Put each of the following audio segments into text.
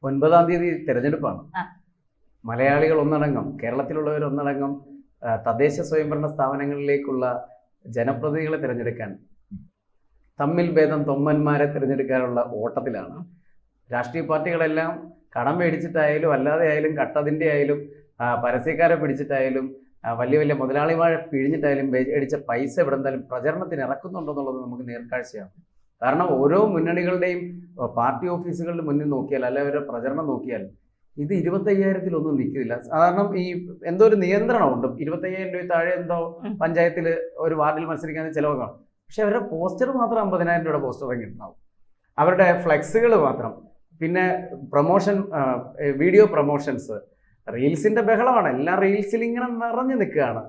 9-ാം തീയതി തെരഞ്ഞെടുപ്പാണ്. മലയാളികൾ ഒന്നടങ്കം, കേരളത്തിലുള്ളവർ ഒന്നടങ്കം തദ്ദേശ സ്വയംഭരണ സ്ഥാപനങ്ങളിലേക്കുള്ള ജനപ്രതിനിധികളെ തിരഞ്ഞെടുക്കാൻ, തമ്മിൽ ഭേദം തൊമ്മന്മാരെ തിരഞ്ഞെടുക്കാനുള്ള ഓട്ടത്തിലാണ്. രാഷ്ട്രീയ പാർട്ടികളെല്ലാം കടം മേടിച്ചിട്ടായാലും അല്ലാതെ ആയാലും കട്ടതിൻ്റെ ആയാലും പരസ്യക്കാരെ പിടിച്ചിട്ടായാലും വലിയ വലിയ മുതലാളിമാരെ പിഴിഞ്ഞിട്ടായാലും മേടിച്ച പൈസ ഇവിടെ എന്തായാലും പ്രചരണത്തിന് ഇറക്കുന്നുണ്ടെന്നുള്ളത് നമുക്ക് നേർക്കാഴ്ചയാണ്. കാരണം ഓരോ മുന്നണികളുടെയും പാർട്ടി ഓഫീസുകളുടെ മുന്നിൽ നോക്കിയാൽ അല്ലെ അവരുടെ പ്രചരണം നോക്കിയാൽ ഇത് 25,000-ലൊന്നും നിൽക്കില്ല. കാരണം ഈ എന്തോ ഒരു നിയന്ത്രണമുണ്ട്. 25,000 രൂപ താഴെ എന്തോ പഞ്ചായത്തിൽ ഒരു വാർഡിൽ മത്സരിക്കാൻ ചിലവ് കാണും. പക്ഷെ അവരുടെ പോസ്റ്റർ മാത്രം 50,000 രൂപയുടെ പോസ്റ്റർ ഇറങ്ങിയിട്ടുണ്ടാവും. അവരുടെ ഫ്ലെക്സുകൾ മാത്രം. പിന്നെ പ്രൊമോഷൻ, വീഡിയോ പ്രൊമോഷൻസ്, റീൽസിന്റെ ബഹളമാണ്. എല്ലാം റീൽസിൽ ഇങ്ങനെ നിറഞ്ഞു നിൽക്കുകയാണ്.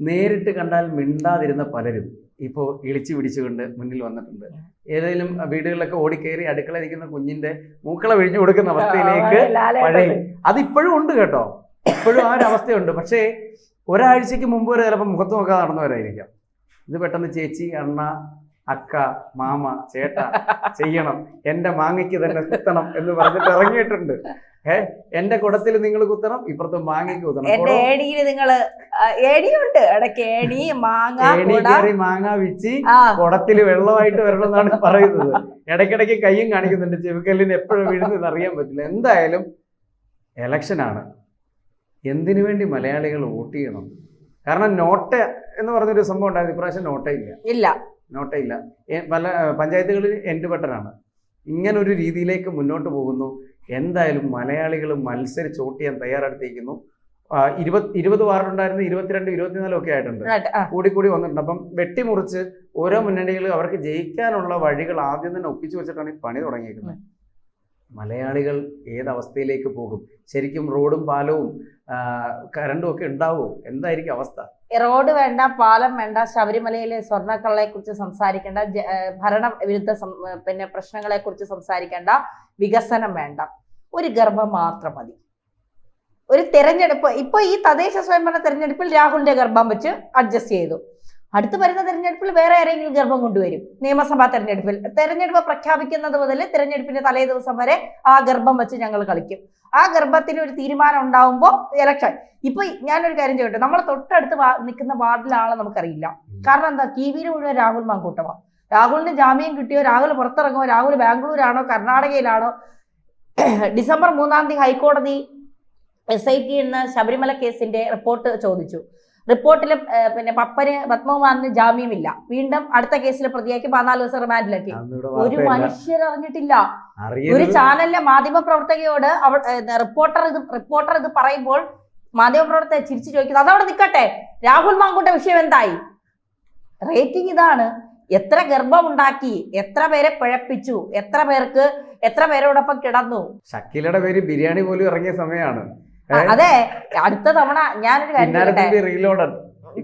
നേരിട്ട് കണ്ടാൽ മിണ്ടാതിരുന്ന പലരും ഇപ്പോൾ ഇളിച്ചു പിടിച്ചുകൊണ്ട് മുന്നിൽ വന്നിട്ടുണ്ട്. ഏതെങ്കിലും വീടുകളിലൊക്കെ ഓടിക്കയറി അടുക്കള ഇരിക്കുന്ന കുഞ്ഞിന്റെ മൂക്കള വിഴിഞ്ഞു കൊടുക്കുന്ന അവസ്ഥയിലേക്ക് പഴയ അതിപ്പോഴും ഉണ്ട് കേട്ടോ. ഇപ്പോഴും ആ ഒരു അവസ്ഥയുണ്ട്. പക്ഷേ ഒരാഴ്ചക്ക് മുമ്പ് വരെ ചിലപ്പോൾ മുഖത്ത് നോക്കാതെ നടന്നവരായിരിക്കാം. ഇത് പെട്ടെന്ന് ചേച്ചി, അണ്ണ, അക്ക, മാമ, ചേട്ട ചെയ്യണം, എന്റെ മാങ്ങയ്ക്ക് തന്നെ കുത്തണം എന്ന് പറഞ്ഞിട്ട് ഇറങ്ങിയിട്ടുണ്ട്. എന്റെ കുടത്തിൽ നിങ്ങൾ കുത്തണം, ഇപ്പുറത്ത് മാങ്ങയ്ക്ക് കുത്തണം. മാങ്ങ വിച്ചി കുടത്തില് വെള്ളമായിട്ട് വരണം എന്നാണ് പറയുന്നത്. ഇടയ്ക്കിടയ്ക്ക് കയ്യും കാണിക്കുന്നുണ്ട്. ചെവിക്കല്ലിന് എപ്പോഴും വീഴുന്നത് അറിയാൻ പറ്റില്ല. എന്തായാലും ഇലക്ഷനാണ്. എന്തിനു വേണ്ടി മലയാളികൾ വോട്ട് ചെയ്യണം? കാരണം നോട്ട എന്ന് പറഞ്ഞൊരു സംഭവം ഉണ്ടായിരുന്നു. ഇപ്രാവശ്യം നോട്ടയില്ല. പല പഞ്ചായത്തുകളിൽ എൻഡ് ബട്ടനാണ്. ഇങ്ങനൊരു രീതിയിലേക്ക് മുന്നോട്ട് പോകുന്നു. എന്തായാലും മലയാളികൾ മത്സരിച്ച് വോട്ട് ചെയ്യാൻ തയ്യാറെടുത്തിരിക്കുന്നു. 20 വാർഡുണ്ടായിരുന്നു, 22, 24 ഒക്കെ ആയിട്ടുണ്ട്. കൂടി വന്നിട്ടുണ്ട്. അപ്പം വെട്ടിമുറിച്ച് ഓരോ മുന്നണികളും അവർക്ക് ജയിക്കാനുള്ള വഴികൾ ആദ്യം തന്നെ ഒപ്പിച്ചു വെച്ചിട്ടാണ് ഈ പണി തുടങ്ങിയിരിക്കുന്നത്. മലയാളികൾ ഏതവസ്ഥയിലേക്ക് പോകും? ശരിക്കും റോഡും പാലവും കരണ്ടും ഒക്കെ ഉണ്ടാവുമോ? എന്തായിരിക്കും അവസ്ഥ? റോഡ് വേണ്ട, പാലം വേണ്ട, ശബരിമലയിലെ സ്വർണ്ണക്കള്ളയെ കുറിച്ച് സംസാരിക്കേണ്ട, ഭരണവിരുദ്ധ പ്രശ്നങ്ങളെ കുറിച്ച് സംസാരിക്കേണ്ട, വികസനം വേണ്ട, ഒരു ഗർഭം മാത്രം മതി. ഒരു തെരഞ്ഞെടുപ്പ്, ഇപ്പൊ ഈ തദ്ദേശ സ്വയംഭരണ തെരഞ്ഞെടുപ്പിൽ രാഹുലിന്റെ ഗർഭം വെച്ച് അഡ്ജസ്റ്റ് ചെയ്തു. അടുത്ത് വരുന്ന തെരഞ്ഞെടുപ്പിൽ വേറെ ആരെങ്കിലും ഗർഭം കൊണ്ടുവരും. നിയമസഭാ തെരഞ്ഞെടുപ്പ് പ്രഖ്യാപിക്കുന്നത് മുതൽ തെരഞ്ഞെടുപ്പിന്റെ തലേ ദിവസം വരെ ആ ഗർഭം വെച്ച് ഞങ്ങൾ കളിക്കും. ആ ഗർഭത്തിന് ഒരു തീരുമാനം ഉണ്ടാവുമ്പോൾ ഇലക്ഷൻ. ഇപ്പൊ ഞാനൊരു കാര്യം ചോദിക്കട്ടെ, നമ്മളെ തൊട്ടടുത്ത് നിൽക്കുന്ന വാർഡിലെ ആളെ നമുക്കറിയില്ല. കാരണം എന്താ? TV മുഴുവൻ രാഹുൽ മാങ്കൂട്ടമാണ്. രാഹുലിന് ജാമ്യം കിട്ടിയോ, രാഹുൽ പുറത്തിറങ്ങുമോ, രാഹുൽ ബാംഗ്ലൂരാണോ കർണാടകയിലാണോ? ഡിസംബർ 3-ാം തീയതി ഹൈക്കോടതി SIT എന്ന ശബരിമല കേസിന്റെ റിപ്പോർട്ട് ചോദിച്ചു. റിപ്പോർട്ടിൽ പത്മകുമാറിന് ജാമ്യമില്ല. വീണ്ടും അടുത്ത കേസിലെ പ്രതിയാക്കി 14 ദിവസം റിമാൻഡിലാക്കി. ഒരു മനുഷ്യരറിഞ്ഞിട്ടില്ല. ഒരു ചാനലിലെ മാധ്യമപ്രവർത്തകയോട് റിപ്പോർട്ടർ ഇത് പറയുമ്പോൾ മാധ്യമപ്രവർത്തക ചിരിച്ചു ചോദിക്കുന്നത് അതവിടെ നിൽക്കട്ടെ, രാഹുൽ മാങ്കൂട്ട വിഷയം എന്തായി? റേറ്റിംഗ് ഇതാണ്. എത്ര ഗർഭമുണ്ടാക്കി, എത്ര പേരെ പിഴപ്പിച്ചു, എത്ര പേരോടൊപ്പം കിടന്നു. ഷക്കീലയുടെ പേര് ബിരിയാണി പോലും ഇറങ്ങിയ സമയമാണ്. അതെ, അടുത്ത തവണ ഞാനൊരു കാര്യം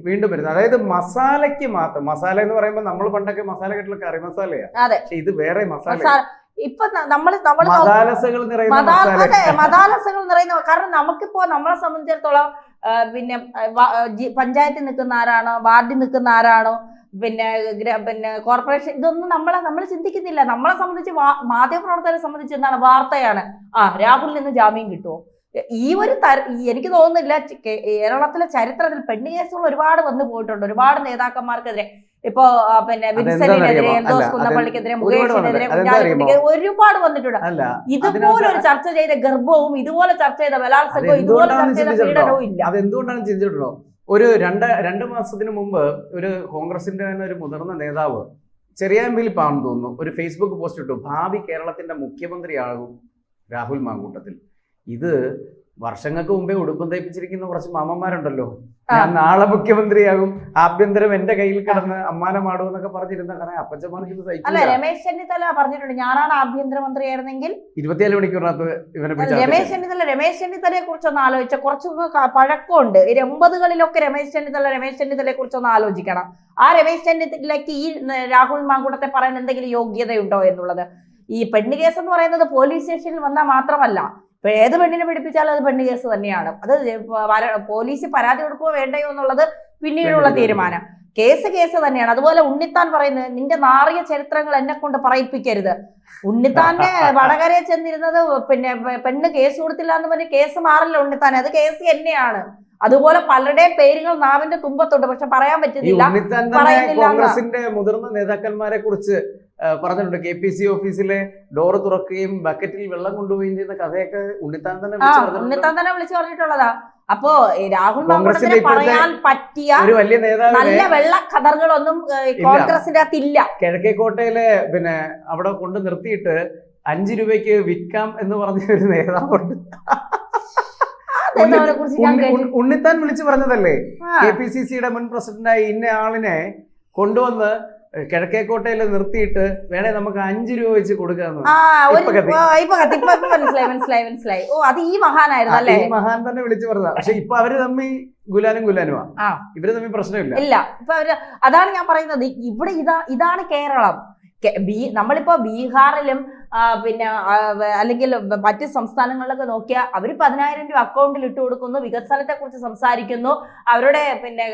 വീണ്ടും വരുന്നത്. അതായത് മസാലയ്ക്ക് മാത്രം. മസാല എന്ന് പറയുമ്പോൾ നമ്മൾ പണ്ടൊക്കെ മസാല കെട്ടിൽ കറി മസാലയാണ്. പക്ഷെ ഇത് വേറെ മസാല. ഇപ്പൊ മദാലസകൾ നിറയുന്ന, കാരണം നമുക്കിപ്പോ നമ്മളെ സംബന്ധിച്ചിടത്തോളം പഞ്ചായത്തിൽ നിൽക്കുന്ന ആരാണോ, വാർഡിൽ നിൽക്കുന്ന ആരാണോ, കോർപ്പറേഷൻ, ഇതൊന്നും നമ്മൾ ചിന്തിക്കുന്നില്ല. നമ്മളെ സംബന്ധിച്ച് മാധ്യമപ്രവർത്തകരെ സംബന്ധിച്ച് എന്താണ്? വാർത്തയാണ്. രാഹുലിൽ നിന്ന് ജാമ്യം കിട്ടുമോ? ഈ ഒരു എനിക്ക് തോന്നുന്നില്ല. കേരളത്തിലെ ചരിത്രത്തിൽ പെണ്ണ് കേസുകൾ ഒരുപാട് വന്നു പോയിട്ടുണ്ട്. ഒരുപാട് നേതാക്കന്മാർക്കെതിരെ, ഇപ്പൊ വിൻസെന്റിനെതിരെ, എൽദോസ് കുന്നപ്പള്ളിക്കെതിരെ, മുകേഷിനെതിരെ, ഒരുപാട് വന്നിട്ടുണ്ട്. ഇതുപോലൊരു ചർച്ച ചെയ്ത ഗർഭവും, ഇതുപോലെ ചർച്ച ചെയ്ത ബലാത്സംഗവും, ഇതുപോലെ ചർച്ച ചെയ്ത പീഡനവും ഇല്ല. അതെന്തുകൊണ്ടാണ് ചിന്തിച്ചിട്ടുണ്ടോ? ഒരു രണ്ട് മാസത്തിന് മുമ്പ് ഒരു കോൺഗ്രസിന്റെ തന്നെ ഒരു മുതിർന്ന നേതാവ്, ചെറിയാമ്പിലിപ്പാണെന്ന് തോന്നുന്നു, ഒരു ഫേസ്ബുക്ക് പോസ്റ്റ് ഇട്ടു, ഭാവി കേരളത്തിന്റെ മുഖ്യമന്ത്രിയാകും രാഹുൽ മാങ്കൂട്ടത്തിൽ. ഇത് വർഷങ്ങൾക്ക് മുമ്പേ ഉടുപ്പം തയ്പ്പിച്ചിരിക്കുന്ന കുറച്ച് മാമന്മാരുണ്ടല്ലോ, ഞാൻ നാളെ മുഖ്യമന്ത്രിയാകും, ആഭ്യന്തരം എന്റെ കയ്യിൽ കിടന്ന് അമ്മാനമാടും എന്നൊക്കെ പറഞ്ഞിരുന്ന കാരണം അപ്പച്ചമാർക്ക് ഇത് സഹിക്കില്ല. രമേശ് ചെന്നിത്തല പറഞ്ഞിട്ടുണ്ട്, ഞാനാണ് ആഭ്യന്തരമന്ത്രിയായിരുന്നെങ്കിൽ 24 മണിക്കൂറിനകത്ത് ഇവനെ. രമേശ് ചെന്നിത്തലയെ കുറിച്ചൊന്ന് ആലോചിച്ച, കുറച്ചൊക്കെ പഴക്കമുണ്ട്. 80കളിലൊക്കെ രമേശ് ചെന്നിത്തലയെ കുറിച്ചൊന്ന് ആലോചിക്കണം. ആ രമേശ് ചെന്നിത്തലയ്ക്ക് ഈ രാഹുൽ മാങ്കൂട്ടത്തെ പറയാൻ എന്തെങ്കിലും യോഗ്യതയുണ്ടോ എന്നുള്ളത്. ഈ പെണ്ണ് കേസ് എന്ന് പറയുന്നത് പോലീസ് സ്റ്റേഷനിൽ വന്നാൽ മാത്രമല്ല, ഇപ്പൊ ഏത് പെണ്ണിനെ പിടിപ്പിച്ചാലും അത് പെണ്ണ് കേസ് തന്നെയാണ്. അത് പോലീസ് പരാതി കൊടുക്കുകയോ വേണ്ടയോ എന്നുള്ളത് പിന്നീടുള്ള തീരുമാനം. കേസ് തന്നെയാണ്. അതുപോലെ ഉണ്ണിത്താൻ പറയുന്നത് നിന്റെ നാറിയ ചരിത്രങ്ങൾ എന്നെ കൊണ്ട് പറയിപ്പിക്കരുത്. ഉണ്ണിത്താന്റെ വടകരയിൽ ചെന്നിരുന്നത് പിന്നെ പെണ്ണ് കേസ് കൊടുത്തില്ല എന്ന് പറഞ്ഞ് കേസ് മാറില്ല ഉണ്ണിത്താൻ, അത് കേസ് തന്നെയാണ്. അതുപോലെ പലരുടെയും പേരുകൾ നാവിന്റെ തുമ്പത്തുണ്ട്, പക്ഷെ പറയാൻ പറ്റുന്നില്ല. കോൺഗ്രസിന്റെ മുതിർന്ന നേതാക്കന്മാരെ കുറിച്ച് പറഞ്ഞിട്ടുണ്ട്. KPC ഓഫീസിലെ ഡോറ് തുറക്കുകയും ബക്കറ്റിൽ വെള്ളം കൊണ്ടുപോവുകയും ചെയ്യുന്ന കഥയൊക്കെ ഉണ്ണിത്താൻ തന്നെ വിളിച്ചു പറഞ്ഞിട്ടുള്ളതാ. അപ്പോ രാഹുൽ മാങ്കൂട്ടത്തിനെ പറയാൻ പറ്റിയ ഒരു വലിയ നേതാവ് നല്ല വെള്ള കഥകളൊന്നും കോൺഗ്രസിന്റെ അകത്തില്ല. കിഴക്കേക്കോട്ടയിലെ പിന്നെ അവിടെ കൊണ്ട് നിർത്തിയിട്ട് 5 രൂപയ്ക്ക് വിൽക്കാം എന്ന് പറഞ്ഞ ഒരു നേതാവുണ്ട്. ഉണ്ണിത്താൻ വിളിച്ചു പറഞ്ഞതല്ലേ, KPCCയുടെ മുൻ പ്രസിഡന്റായി ഇന്ന ആളിനെ കൊണ്ടുവന്ന് കിഴക്കേക്കോട്ടയിൽ നിർത്തിയിട്ട് വേണേ നമുക്ക് 5 രൂപ വെച്ച് കൊടുക്കാന്ന്. മനസ്സിലായി. ഓ, അത് ഈ മഹാനായിരുന്നു അല്ലേ? ഈ മഹാൻ തന്നെ വിളിച്ചു പറഞ്ഞതാ. പക്ഷെ ഇപ്പൊ അവര് തമ്മിൽ ഗുലാനുമാ, ഇവര് തമ്മിൽ പ്രശ്നമില്ല. ഇപ്പൊ അതാണ് ഞാൻ പറയുന്നത്. ഇവിടെ ഇതാണ് കേരളം. നമ്മളിപ്പോ ബീഹാറിലും പിന്നെ അല്ലെങ്കിൽ മറ്റ് സംസ്ഥാനങ്ങളിലൊക്കെ നോക്കിയാൽ അവർ 10,000 രൂപ അക്കൗണ്ടിൽ ഇട്ട് കൊടുക്കുന്നു, വികസനത്തെ കുറിച്ച് സംസാരിക്കുന്നു, അവരുടെ പിന്നെ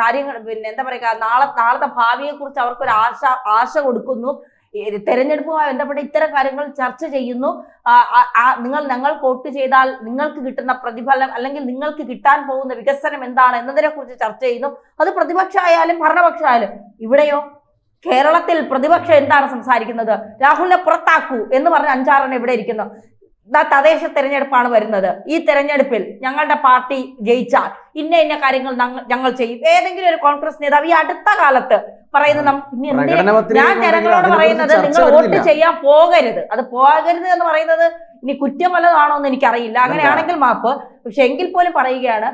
കാര്യങ്ങൾ എന്താ പറയുക, നാളത്തെ ഭാവിയെ കുറിച്ച് അവർക്കൊരു ആശ കൊടുക്കുന്നു, തെരഞ്ഞെടുപ്പുമായി ബന്ധപ്പെട്ട ഇത്തരം കാര്യങ്ങൾ ചർച്ച ചെയ്യുന്നു. ഞങ്ങൾ വോട്ട് ചെയ്താൽ നിങ്ങൾക്ക് കിട്ടുന്ന പ്രതിഫലം അല്ലെങ്കിൽ നിങ്ങൾക്ക് കിട്ടാൻ പോകുന്ന വികസനം എന്താണ് എന്നതിനെ കുറിച്ച് ചർച്ച ചെയ്യുന്നു. അത് പ്രതിപക്ഷമായാലും ഭരണപക്ഷമായാലും. ഇവിടെയോ കേരളത്തിൽ പ്രതിപക്ഷം എന്താണ് സംസാരിക്കുന്നത്? രാഹുലിനെ പുറത്താക്കൂ എന്ന് പറഞ്ഞ 5-6 ഇവിടെ ഇരിക്കുന്നു. തദ്ദേശ തെരഞ്ഞെടുപ്പാണ് വരുന്നത്. ഈ തെരഞ്ഞെടുപ്പിൽ ഞങ്ങളുടെ പാർട്ടി ജയിച്ചാൽ ഇന്ന കാര്യങ്ങൾ ഞങ്ങൾ ചെയ്യും. ഏതെങ്കിലും ഒരു കോൺഗ്രസ് നേതാവ് ഈ അടുത്ത കാലത്ത് പറയുന്നത് ഞാൻ ജനങ്ങളോട് പറയുന്നത് നിങ്ങൾ വോട്ട് ചെയ്യാൻ പോകരുത്, അത് പോകരുത് എന്ന് പറയുന്നത് ഇനി കുറ്റം വല്ലതാണോ എന്ന് എനിക്കറിയില്ല. അങ്ങനെയാണെങ്കിൽ മാപ്പ്. പക്ഷെ എങ്കിൽ പോലും പറയുകയാണ്,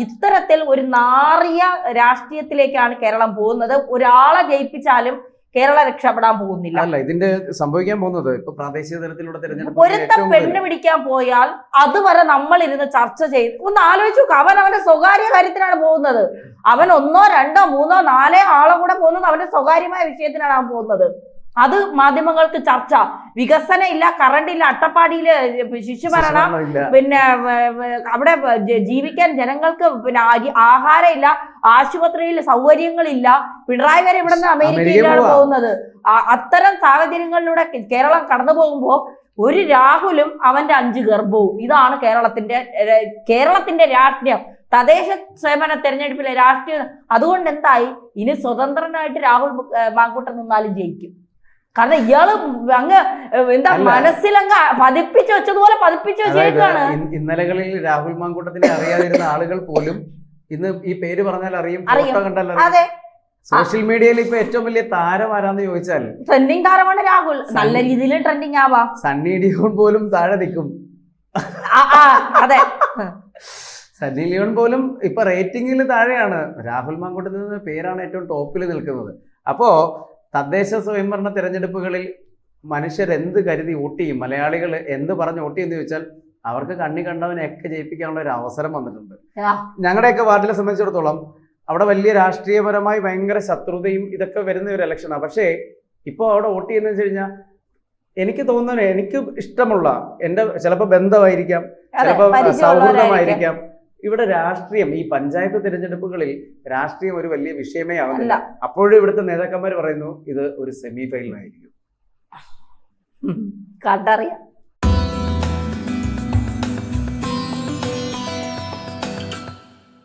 ഇത്തരത്തിൽ ഒരു നാറിയ രാഷ്ട്രീയത്തിലേക്കാണ് കേരളം പോകുന്നത്. ഒരാളെ ജയിപ്പിച്ചാലും കേരളം രക്ഷപ്പെടാൻ പോകുന്നില്ല. അല്ല, ഇതിന്റെ സംഭവിക്കാൻ പോകുന്നത് ഇപ്പൊ പ്രാദേശിക തലത്തിലുള്ള തെരഞ്ഞെടുപ്പ്. ഒരുത്തം പെണ്ണ് പിടിക്കാൻ പോയാൽ അതുവരെ നമ്മൾ ഇരുന്ന് ചർച്ച ചെയ്ത് ഒന്ന് ആലോചിച്ചു. അവന്റെ സ്വകാര്യ കാര്യത്തിനാണ് പോകുന്നത്. അവൻ 1, 2, 3, 4 ആളെ കൂടെ പോകുന്നത് അവന്റെ സ്വകാര്യമായ വിഷയത്തിനാണ് അവൻ പോകുന്നത്. അത് മാധ്യമങ്ങൾക്ക് ചർച്ച. വികസനം ഇല്ല, കറണ്ട് ഇല്ല, അട്ടപ്പാടിയില് ശിശുമരണം, പിന്നെ അവിടെ ജീവിക്കാൻ ജനങ്ങൾക്ക് പിന്നെ ആഹാരം ഇല്ല, ആശുപത്രിയിൽ സൗകര്യങ്ങളില്ല. പിണറായി വരെ ഇവിടെ നിന്ന് അമേരിക്കയിലാണ് പോകുന്നത്. അത്തരം സാഹചര്യങ്ങളിലൂടെ കേരളം കടന്നു പോകുമ്പോൾ ഒരു രാഹുലും അവന്റെ 5 ഗർഭവും. ഇതാണ് കേരളത്തിന്റെ രാഷ്ട്രീയം, തദ്ദേശ സ്വയംഭരണ തെരഞ്ഞെടുപ്പിലെ രാഷ്ട്രീയം. അതുകൊണ്ട് എന്തായി, ഇനി സ്വതന്ത്രനായിട്ട് രാഹുൽ മാങ്കൂട്ടം നിന്നാലും ജയിക്കും. കാരണം ഇയാള് അങ്ങ് എന്താ മനസ്സിലങ്ങ് പതിപ്പിച്ചു വെച്ചതുപോലെ പതിപ്പിച്ചു വെച്ചേക്കാണ്. ഇന്നലകളിൽ രാഹുൽ മാങ്കൂട്ടത്തിനെ അറിയാതിരുന്ന ആളുകൾ പോലും ഇന്ന് ഈ പേര് പറഞ്ഞാൽ അറിയും, ഫോട്ടോ കണ്ടാൽ അറിയും. സോഷ്യൽ മീഡിയയിൽ ഇപ്പൊ ഏറ്റവും വലിയ താരം ആരാന്ന് ചോദിച്ചാൽ ട്രെൻഡിങ് താരമാണ് രാഹുൽ. നല്ല രീതിയിൽ ട്രെൻഡിങ് ആവാം. സണ്ണി ലിയോൺ പോലും താഴെ നിൽക്കും. അതെ, സണ്ണി ലിയോൺ പോലും ഇപ്പൊ റേറ്റിംഗിൽ താഴെയാണ്. രാഹുൽ മാങ്കൂട്ടത്തിന്റെ പേരാണ് ഏറ്റവും ടോപ്പിൽ നിൽക്കുന്നത്. അപ്പോ തദ്ദേശ സ്വയംഭരണ തെരഞ്ഞെടുപ്പുകളിൽ മനുഷ്യർ എന്ത് കരുതി വോട്ട് ചെയ്യും, മലയാളികൾ എന്ത് പറഞ്ഞ് വോട്ട് ചെയ്യുമെന്ന് ചോദിച്ചാൽ അവർക്ക് കണ്ണി കണ്ടവനെയൊക്കെ ജയിപ്പിക്കാനുള്ള ഒരു അവസരം വന്നിട്ടുണ്ട്. ഞങ്ങളുടെയൊക്കെ വാർഡിനെ സംബന്ധിച്ചിടത്തോളം അവിടെ വലിയ രാഷ്ട്രീയപരമായി ഭയങ്കര ശത്രുതയും ഇതൊക്കെ വരുന്ന ഒരു ഇലക്ഷനാണ്. പക്ഷേ ഇപ്പോൾ അവിടെ വോട്ട് ചെയ്യുന്നതെന്ന് വെച്ച് കഴിഞ്ഞാൽ എനിക്ക് തോന്നുന്നത് എനിക്ക് ഇഷ്ടമുള്ള എൻ്റെ ചിലപ്പോൾ ബന്ധമായിരിക്കാം, ചിലപ്പോൾ സൗഹൃദമായിരിക്കാം. ഇവിടെ രാഷ്ട്രീയം, ഈ പഞ്ചായത്ത് തിരഞ്ഞെടുപ്പുകളിൽ രാഷ്ട്രീയം ഒരു വലിയ വിഷയമേ ആവുന്നില്ല. അപ്പോഴും ഇവിടുത്തെ നേതാക്കന്മാർ പറയുന്നു ഇത് ഒരു സെമി ഫൈനൽ ആയിരിക്കും. കണ്ടറിയാം.